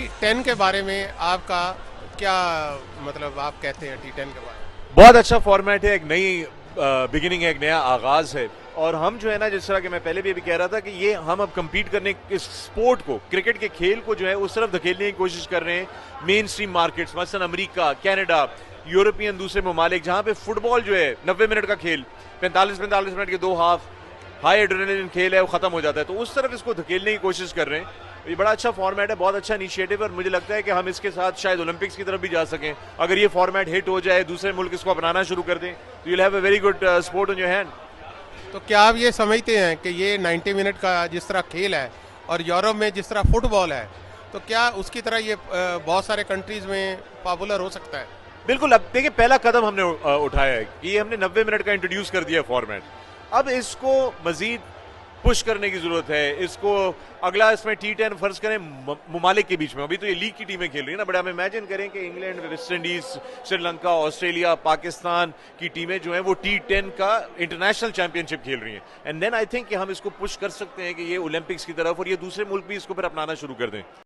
T10 के बारे में आपका क्या मतलब आप कहते हैं T10 के बारे में? बहुत अच्छा फॉर्मेट है, एक नई बिगिनिंग है, एक नया आगाज है। और हम जो है ना, जिस तरह के मैं पहले भी अभी कह रहा था कि ये हम अब compete करने इस स्पोर्ट को, क्रिकेट के खेल को जो है उस तरफ धकेलने की कोशिश कर रहे हैं। मेन स्ट्रीम मार्केट्स मसलन अमेरिका, कनाडा, यूरोपियन दूसरे ममालिक, जहां पे फुटबॉल जो है 90 मिनट का खेल, 45-45 मिनट के दो हाफ, हाई एड्रेनलिन खेल है, वो खत्म हो जाता है। तो उस तरफ इसको धकेलने की कोशिश कर रहे हैं। ये बड़ा अच्छा फॉर्मेट है, बहुत अच्छा इनिशिएटिव है, और मुझे लगता है कि हम इसके साथ शायद ओलंपिक्स की तरफ भी जा सकें। अगर ये फॉर्मेट हिट हो जाए, दूसरे मुल्क इसको अपनाना शुरू कर दें, तो you'll have a very good sport on your hand. तो क्या आप ये समझते हैं कि ये 90 मिनट का जिस तरह खेल है और यूरोप में जिस तरह फुटबॉल है, तो क्या उसकी तरह ये बहुत सारे कंट्रीज में पॉपुलर हो सकता है? बिल्कुल। अब देखिए, पहला कदम हमने उठाया है कि ये हमने 90 मिनट का इंट्रोड्यूस कर दिया फॉर्मेट। अब इसको मजीद पुश करने की जरूरत है। इसको अगला, इसमें T10 फर्ज करें ममालिक के बीच में, अभी तो ये लीग की टीमें खेल रही है ना, बट हम इमेजिन करें कि England, West Indies, Sri Lanka, Australia, Pakistan की टीमें जो हैं वो T10 का इंटरनेशनल चैंपियनशिप खेल रही हैं। एंड देन आई थिंक कि हम इसको पुश कर सकते हैं कि ये ओलंपिक्स की तरफ, और ये दूसरे मुल्क भी इसको फिर अपनाना शुरू कर दें।